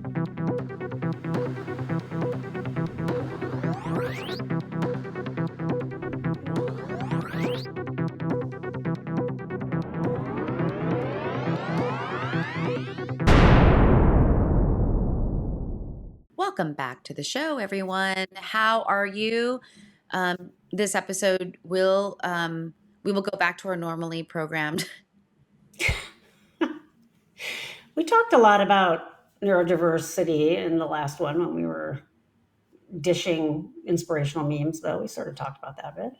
Welcome back to the show, everyone. How are you? This episode will we will go back to our normally programmed. We talked a lot about neurodiversity in the last one when we were dishing inspirational memes, though. We sort of talked about that a bit.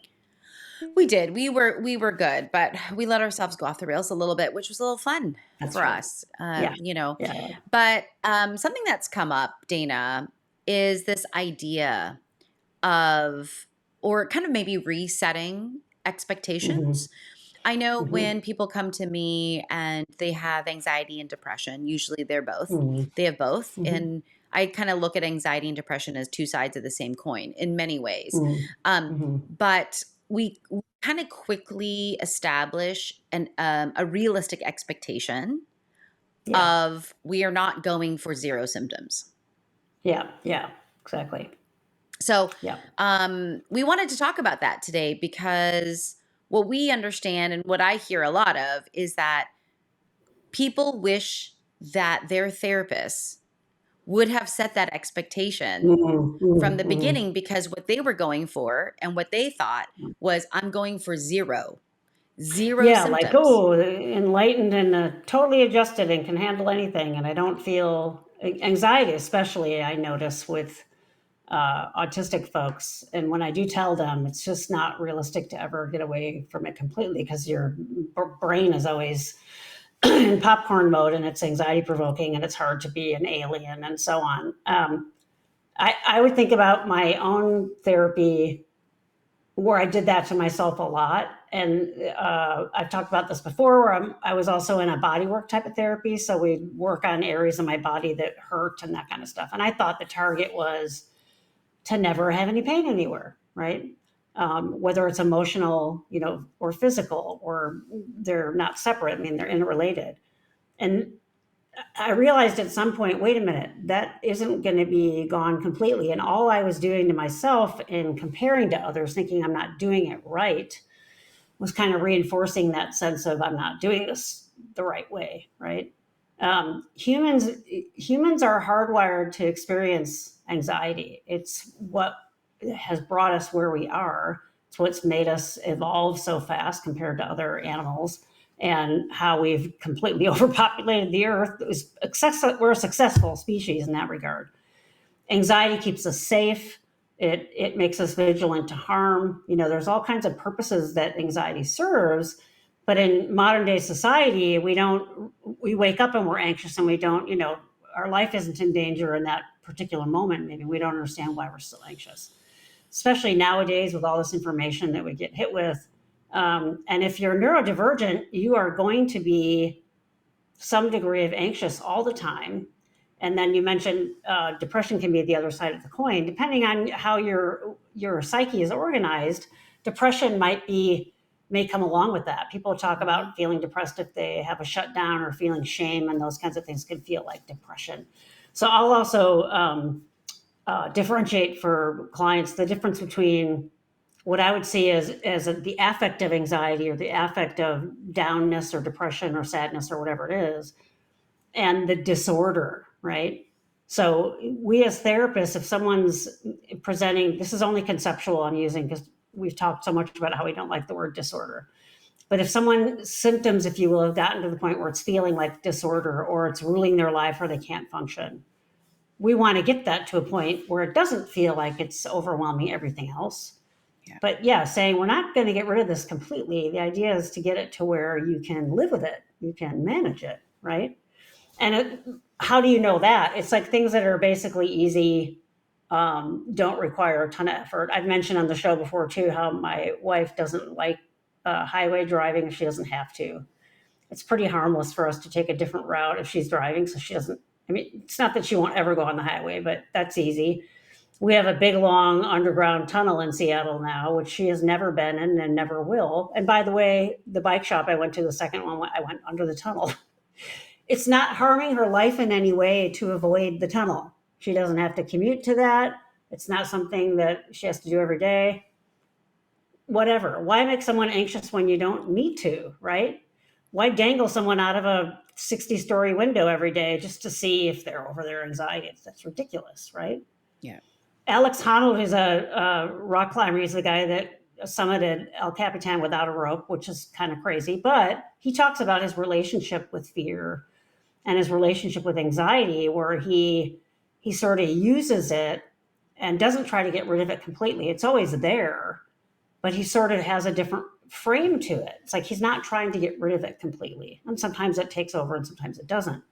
We did. We were good, but we let ourselves go off the rails a little bit, which was a little fun That's for right. us. Yeah. Yeah. But something that's come up, Dana, is this idea of, or kind of maybe resetting expectations. I know when people come to me and they have anxiety and depression, usually they have both. And I kind of look at anxiety and depression as two sides of the same coin in many ways. But we kind of quickly establish a realistic expectation of we are not going for zero symptoms. Yeah, exactly. So we wanted to talk about that today because what we understand and what I hear a lot of is that people wish that their therapists would have set that expectation from the beginning, because what they were going for and what they thought was, I'm going for zero symptoms. Like, oh, enlightened and totally adjusted and can handle anything. And I don't feel anxiety, especially I notice with autistic folks. And when I do tell them, it's just not realistic to ever get away from it completely, because your brain is always in popcorn mode and it's anxiety provoking and it's hard to be an alien and so on. I would think about my own therapy where I did that to myself a lot. And I've talked about this before, where I was also in a bodywork type of therapy. So we'd work on areas of my body that hurt and that kind of stuff. And I thought the target was to never have any pain anywhere, right? Whether it's emotional, or physical, or they're not separate. I mean, they're interrelated. And I realized at some point, wait a minute, that isn't going to be gone completely. And all I was doing to myself in comparing to others, thinking I'm not doing it right, was kind of reinforcing that sense of I'm not doing this the right way, right? Humans are hardwired to experience anxiety. It's what has brought us where we are. It's what's made us evolve so fast compared to other animals, and how we've completely overpopulated the earth. We're a successful species in that regard. Anxiety keeps us safe. It makes us vigilant to harm. There's all kinds of purposes that anxiety serves. But in modern day society, we wake up and we're anxious, and we don't, our life isn't in danger in that particular moment. Maybe we don't understand why we're still anxious, especially nowadays with all this information that we get hit with. And if you're neurodivergent, you are going to be some degree of anxious all the time. And then you mentioned depression can be the other side of the coin. Depending on how your psyche is organized, depression may come along with that. People talk about feeling depressed if they have a shutdown, or feeling shame, and those kinds of things can feel like depression. So I'll also differentiate for clients the difference between what I would see as the affect of anxiety, or the affect of downness or depression or sadness or whatever it is, and the disorder, right? So we as therapists, if someone's presenting, this is only conceptual I'm using because we've talked so much about how we don't like the word disorder. But if someone's symptoms, if you will, have gotten to the point where it's feeling like disorder, or it's ruling their life, or they can't function, we want to get that to a point where it doesn't feel like it's overwhelming everything else. Yeah. But saying we're not going to get rid of this completely. The idea is to get it to where you can live with it, you can manage it, right? And how do you know that? It's like things that are basically easy, don't require a ton of effort. I've mentioned on the show before too how my wife doesn't like highway driving if she doesn't have to. It's pretty harmless for us to take a different route if she's driving, so she doesn't. I mean, it's not that she won't ever go on the highway, but that's easy. We have a big, long underground tunnel in Seattle now, which she has never been in and never will. And by the way, the bike shop I went to, the second one, I went under the tunnel. it's not harming her life in any way to avoid the tunnel. She doesn't have to commute to that. It's not something that she has to do every day. Whatever. Why make someone anxious when you don't need to, right? Why dangle someone out of a 60-story window every day just to see if they're over their anxiety? That's ridiculous, right? Yeah. Alex Honnold, who's a rock climber, he's the guy that summited El Capitan without a rope, which is kind of crazy. But he talks about his relationship with fear and his relationship with anxiety, where he sort of uses it and doesn't try to get rid of it completely. It's always there, but he sort of has a different frame to it. It's like he's not trying to get rid of it completely. And sometimes it takes over and sometimes it doesn't.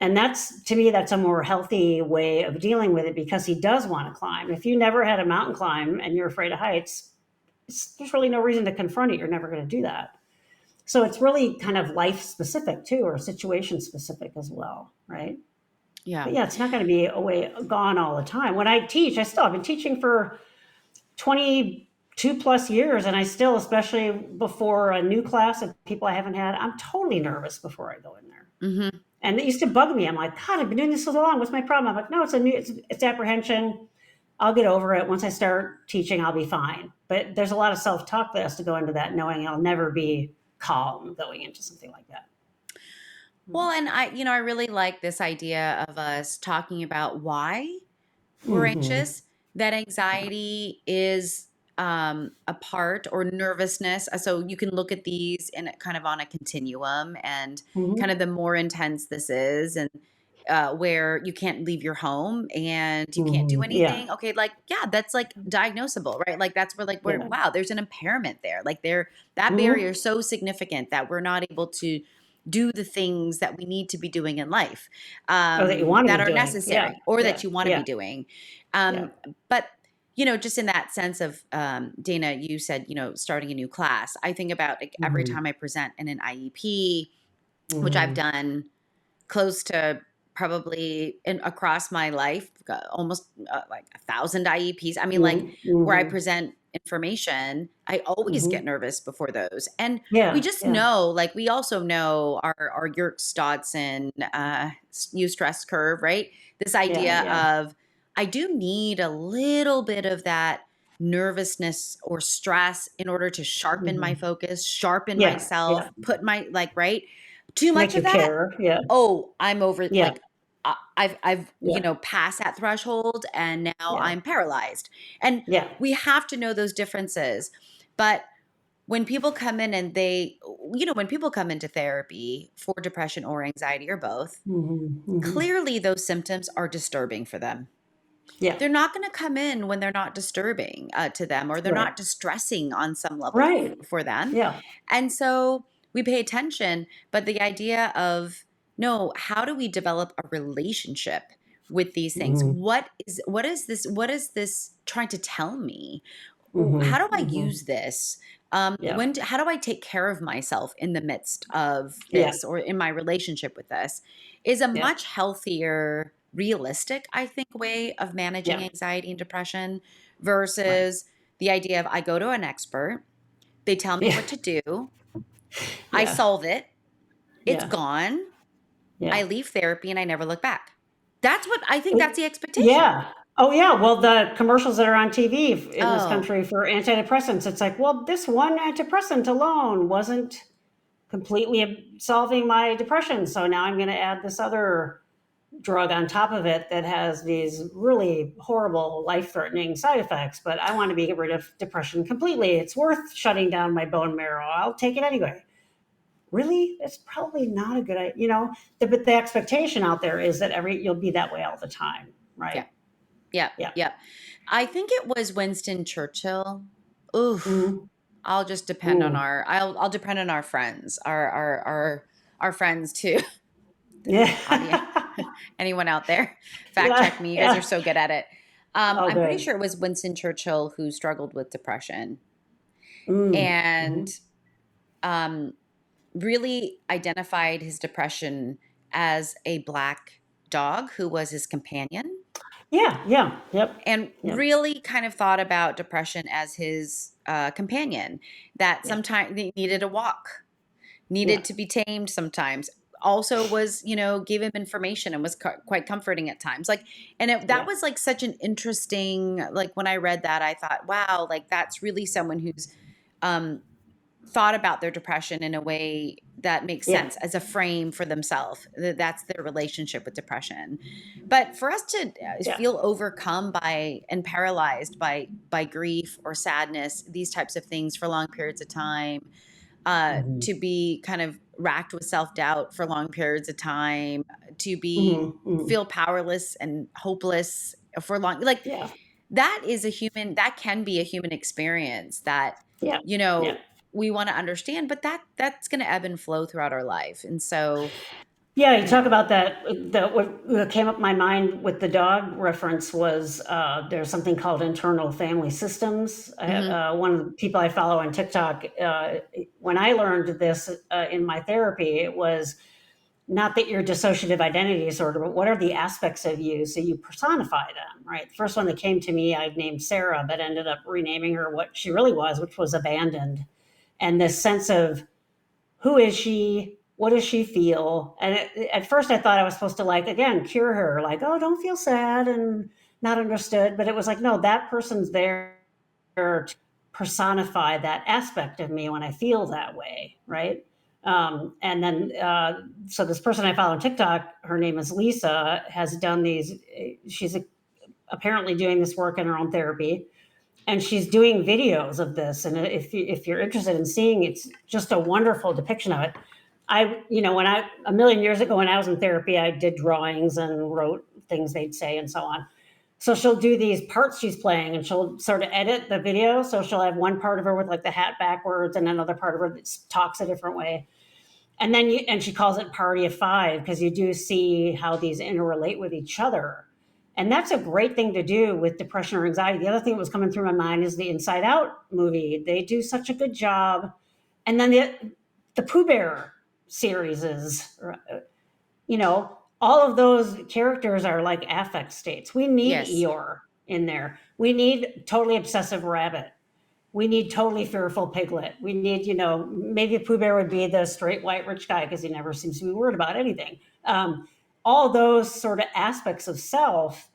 And that's, to me, that's a more healthy way of dealing with it, because he does want to climb. If you never had a mountain climb and you're afraid of heights, there's really no reason to confront it. You're never going to do that. So it's really kind of life specific too, or situation specific as well, right? Yeah. But yeah, it's not going to be gone all the time. When I teach, I've been teaching for 22 plus years, and I still, especially before a new class of people I haven't had, I'm totally nervous before I go in there. Mm-hmm. And it used to bug me. I'm like, God, I've been doing this so long. What's my problem? I'm like, no, it's apprehension. I'll get over it. Once I start teaching, I'll be fine. But there's a lot of self-talk that has to go into that, knowing I'll never be calm going into something like that. Well, and I really like this idea of us talking about why we're Mm-hmm. anxious, that anxiety is a part, or nervousness. So you can look at these in kind of on a continuum, and kind Mm-hmm. of the more intense this is, and where you can't leave your home and you can't do Mm-hmm. Yeah. anything. Okay, like, yeah, that's like diagnosable, right? Like that's where, like, where, Yeah. wow, there's an impairment there. Like that barrier Mm-hmm. is so significant that we're not able to do the things that we need to be doing in life, Oh, that you want to that be are doing. Yeah. necessary, or Yeah. that you want to Yeah. be doing. Yeah. But just in that sense of, Dana, you said, starting a new class. I think about, like, every Mm-hmm. time I present in an IEP, which I've Mm-hmm. done close to, probably across my life, almost like 1,000 IEPs. I mean, like, where I Mm-hmm. present information, I always get Mm-hmm. nervous before those. And we Yeah. just Yeah. know, like, we also know our Yerkes Dodson stress curve, right? This Yeah. idea Yeah. of, I do need a little bit of that nervousness or stress in order to sharpen my Mm-hmm. focus, sharpen Yeah. myself, Yeah. put my, like, right? Too much Make you of that, care. Yeah. oh, I'm over, Yeah. like, I've Yeah. passed that threshold, and now Yeah. I'm paralyzed. And Yeah. we have to know those differences. But when people come in and when people come into therapy for depression or anxiety or both, Mhm, mhm. clearly those symptoms are disturbing for them. Yeah, They're not going to come in when they're not disturbing to them, or they're right. not distressing on some level Right. for them. Yeah. And so we pay attention, but the idea of, no, how do we develop a relationship with these things? Mhm, What is this trying to tell me? How mhm, do I mhm. use this? Yeah, How do I take care of myself in the midst of yeah, this, or in my relationship with this? Is a yeah, much healthier, realistic, I think, way of managing yeah. anxiety and depression, Right. versus the idea of, I go to an expert, they tell me Yeah, what to do, I yeah, solve it, it's yeah, gone, I yeah. leave therapy, and I never look back. That's what I think, It that's the expectation. yeah. Oh, yeah, well, the commercials that are on TV in this Oh, country for antidepressants, it's like, well, this one antidepressant alone wasn't completely solving my depression, so now I'm gonna add this other drug on top of it that has these really horrible, life-threatening side effects. But I want to be get rid of depression completely. It's worth shutting down my bone marrow. I'll take it anyway. Really, it's probably not a good idea. But the expectation out there is that you'll be that way all the time, yeah. right? Yep, Yeah. yep. I think it was Winston Churchill. Ooh, Mm, I'll just depend on mm. I'll depend on our friends, our friends too. The Yeah. audience, anyone out there, fact Yeah. check me. You guys are Yeah. so good at it. Oh, I'm pretty good. sure it was Winston Churchill who struggled with depression, Mm. and Mhm. um, really identified his depression as a black dog who was his companion, Yeah. Yeah. Yep. and Yep. really kind of thought about depression as his companion, that Yeah. sometimes they needed a walk, Yeah. needed to be tamed sometimes. also was, gave him information and was quite comforting at times. Like, and that Yeah. was like such an interesting, like when I read that, I thought, wow, like that's really someone who's, um, thought about their depression in a way that makes Yeah. sense as a frame for themselves. That's their relationship with depression. But for us to Yeah. feel overcome by and paralyzed by grief or sadness, these types of things for long periods of time, Mm-hmm. to be kind of racked with self-doubt for long periods of time, to be Mm-hmm. Mm-hmm. feel powerless and hopeless for long, like Yeah. that can be a human experience that, Yeah. you Yeah. know, we want to understand, but that's going to ebb and flow throughout our life. And so, Yeah, you you talk know, about that. What came up in my mind with the dog reference was there's something called internal family systems. mhm, One of the people I follow on TikTok, when I learned this in my therapy, it was not that your dissociative identity disorder, but what are the aspects of you so you personify them, right? The first one that came to me, I named Sarah, but ended up renaming her what she really was, which was abandoned. And this sense of who is she? What does she feel? And at first I thought I was supposed to, like, again, cure her, like, oh, don't feel sad and not understood. But it was like, no, that person's there to personify that aspect of me when I feel that way, right? And then, so this person I follow on TikTok, her name is Lisa, has done these, she's apparently doing this work in her own therapy, and she's doing videos of this. And if you're interested in seeing, it's just a wonderful depiction of it. When a million years ago when I was in therapy, I did drawings and wrote things they'd say and so on. So she'll do these parts she's playing, and she'll sort of edit the video. So she'll have one part of her with like the hat backwards, and another part of her that talks a different way. And she calls it Party of Five, because you do see how these interrelate with each other. And that's a great thing to do with depression or anxiety. The other thing that was coming through my mind is the Inside Out movie. They do such a good job. And then the Pooh Bear series is, all of those characters are like affect states. We need yes, Eeyore in there. We need totally obsessive rabbit. We need totally fearful piglet. We need, maybe Pooh Bear would be the straight white rich guy because he never seems to be worried about anything. All those sort of aspects of self,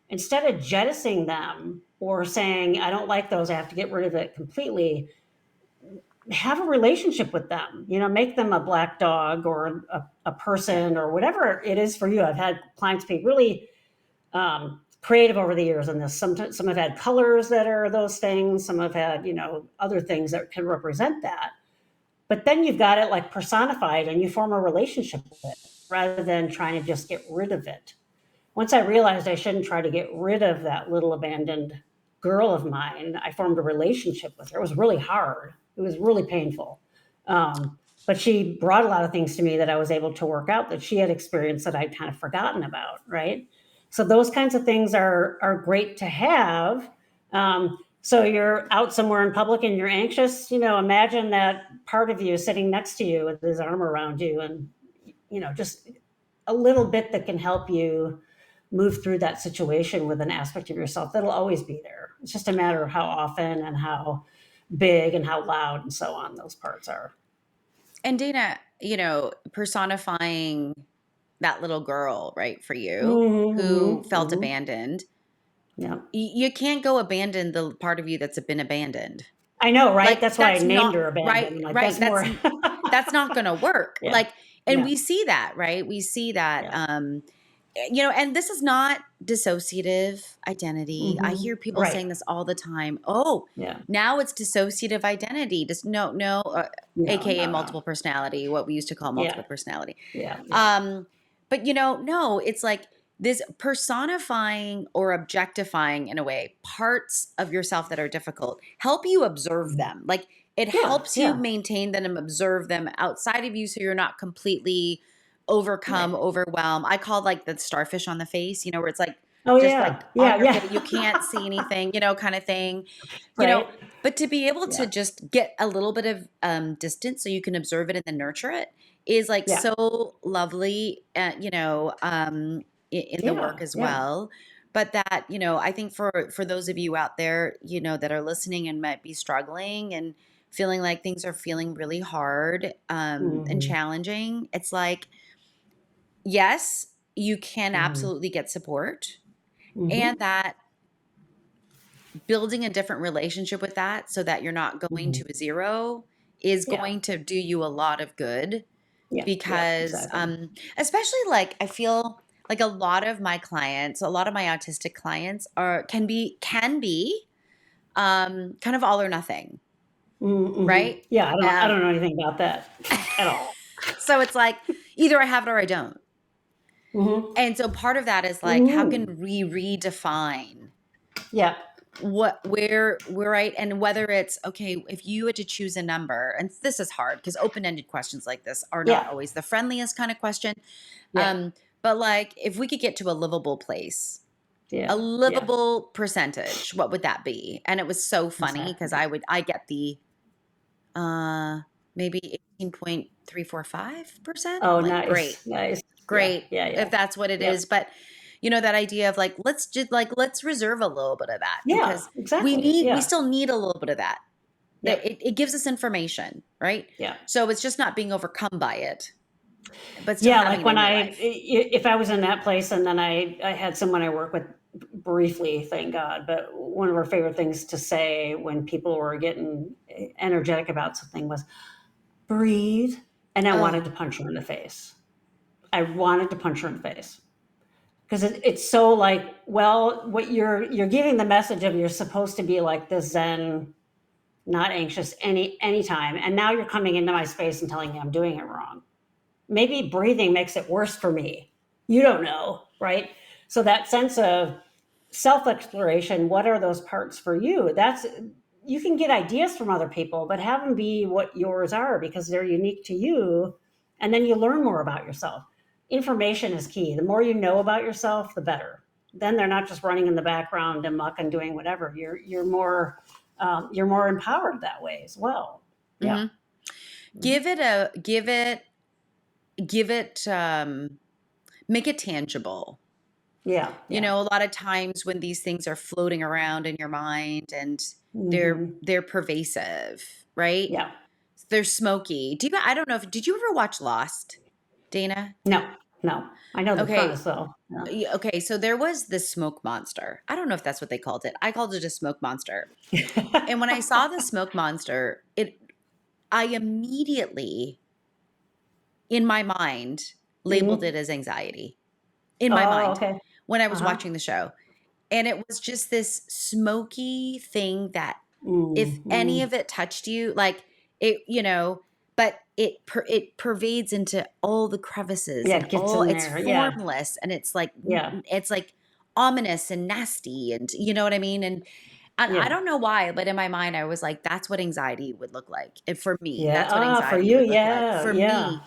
instead of jettisoning them or saying, I don't like those, I have to get rid of it completely, have a relationship with them, make them a black dog or a yeah, person or whatever it is for you. I've had clients be really creative over the years in this. Some have had colors that are those things. Some have had, other things that can represent that. But then you've got it like personified, and you form a relationship with it rather than trying to just get rid of it. Once I realized I shouldn't try to get rid of that little abandoned girl of mine, I formed a relationship with her. It was really hard. It was really painful. But she brought a lot of things to me that I was able to work out that she had experienced that I'd kind of forgotten about, right? So those kinds of things are great to have. So you're out somewhere in public and you're anxious, imagine that part of you sitting next to you with his arm around you, and just a little bit that can help you move through that situation with an aspect of yourself that'll always be there. It's just a matter of how often and how big and how loud and so on those parts are. and Dana, personifying that little girl, right, for you Mm-hmm, who mm-hmm, felt mm-hmm. abandoned. Yeah. You can't go abandon the part of you that's been abandoned. I know, right? Like That's why I that's named not her right, Abandoned. I'm like, right. that's more. That's not going to work. Yeah. Like, and Yeah. we see that, right? We see that, Yeah. and this is not dissociative identity. I hear Mm-hmm. people Right. saying this all the time. Oh, Yeah. now it's dissociative identity. Just no, No, AKA no, no. multiple personality, what we used to call Yeah. multiple personality. Yeah. Yeah. Um, but no, it's like this personifying or objectifying in a way parts of yourself that are difficult. Help you observe them. Like it Yeah. helps you Yeah. maintain them and observe them outside of you so you're not completely overcome, Right. overwhelmed. I call like the starfish on the face, where it's like Oh, just like yeah. on Yeah. your face, you can't Yeah. see anything, kind of thing. You know, Right. but to be able to Yeah. just get a little bit of distance so you can observe it and then nurture it is like Yeah. so lovely, in the Yeah. work as Yeah. well. But that, I think for those of you out there, that are listening and might be struggling and feeling like things are feeling really hard and Mm-hmm. challenging, it's like yes, you can Mhm. absolutely get support, and Mhm. that building a different relationship with that so that you're not going Mhm. to a zero is Yeah. going to do you a lot of good Yeah. Yeah. because Exactly. especially like I feel like a lot of my clients, a lot of my autistic clients are can be kind of all or nothing, Mm-hmm. right? Yeah. I Um, don't know anything about that at all. so it's like either I have it or I don't. Mm-hmm. And so part of that is like, how Mm. can we redefine Yeah. what where we're right, and whether it's okay if you had to choose a number, and this is hard because open-ended questions like this are not Yeah. always the friendliest kind of question. Yeah. But like if we could get to a livable place, a Yeah. Yeah. livable percentage, what would that be? And it was so funny because Exactly. I get the uh maybe 18.345%. Oh, Like great, nice. Nice. Yeah. great Yeah. if Yeah. that's what it Yep. is. But that idea of like let's reserve a little bit of that Yeah. because Exactly. we Yeah. still need a little bit of that. That Yep. it gives us information, right? Yeah. So it's just not being overcome by it, but still Yeah, having like it when in your life. if I was in that place and then I had someone I work with briefly, thank God, but one of our favorite things to say when people were getting energetic about something was breathe. And I wanted Oh, to punch her in the face. I wanted to punch her in the face because it's so like, well, what you're giving the message of you're supposed to be like this Zen, not anxious anytime, and now you're coming into my space and telling me I'm doing it wrong. Maybe breathing makes it worse for me. You don't know, right? So that sense of self exploration, what are those parts for you? That's you can get ideas from other people, but have them be what yours are because they're unique to you. And then you learn more about yourself. Information is key. The more you know about yourself, the better. Then they're not just running in the background and muck and doing whatever. You're more empowered that way as well. Yeah. hmm. Mhm. Give it, make it tangible. Yeah. Yeah. A lot of times when these things are floating around in your mind and Hmm. they're pervasive, right? Yeah. They're smoky. I don't know if did you ever watch Lost, Dana? No, no. I know the Okay. premise though. Yeah. Okay, so there was this smoke monster. I don't know if that's what they called it. I called it a smoke monster. And when I saw the smoke monster, I immediately in my mind labeled it Mhm. as anxiety in my Oh, mind okay. when I was Uh-huh. watching the show. And it was just this smoky thing that if any Mhm. of it touched you, like but it pervades into all the crevices Yeah, and it gets all in it's there. Yeah. formless and Yeah. it's like ominous and nasty and you know what I mean? And I Yeah. don't know why, but in my mind I was like, that's what anxiety would look like. And for me, Yeah. that's what Ah, for anxiety you. would look like Yeah. for Yeah. me.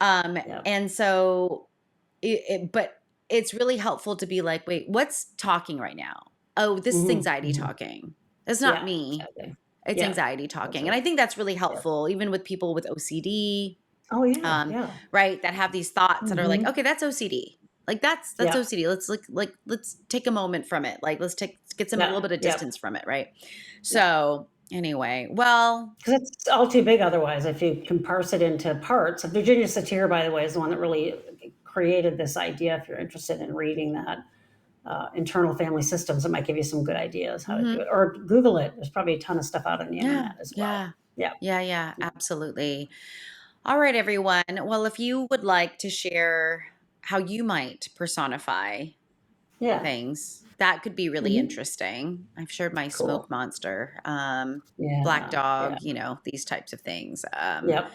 Yeah. And so but it's really helpful to be like, wait, what's talking right now? Oh, this is Mhm. anxiety Mhm. talking. It's not Yeah, me. exactly. It's Yeah. anxiety That's talking. And it. I think that's really Yeah. helpful, even with people with OCD, Oh, yeah. Yeah. right? That have these thoughts that are like, Mhm. okay, that's OCD. Like that's Yeah. OCD. Let's take a moment from it. Like get a Yeah. little bit of Yeah. distance from it, right? Yeah. So anyway, well, Because it's all too big otherwise if you can parse it into parts. Virginia Satir, by the way, is the one that really created this idea. If you're interested in reading that, internal family systems, it might give you some good ideas how to do mhm. it. Or Google it. There's probably a ton of stuff out on the Yeah, internet as well. yeah. Yeah. Yeah, Yeah. absolutely. All right, everyone. Well, if you would like to share how you might personify Yeah. things, that could be really Hmm. interesting. I've shared my Cool. smoke monster, black Yeah. Yeah. dog, these types of things. Yep.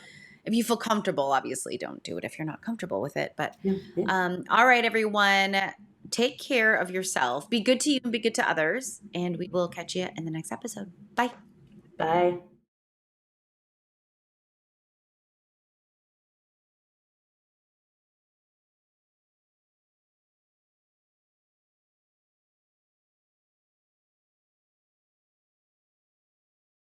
If you feel comfortable, obviously don't do it if you're not comfortable with it. But Yeah. Yeah. all right, everyone, take care of yourself. Be good to you and be good to others. And we will catch you in the next episode. Bye. Bye.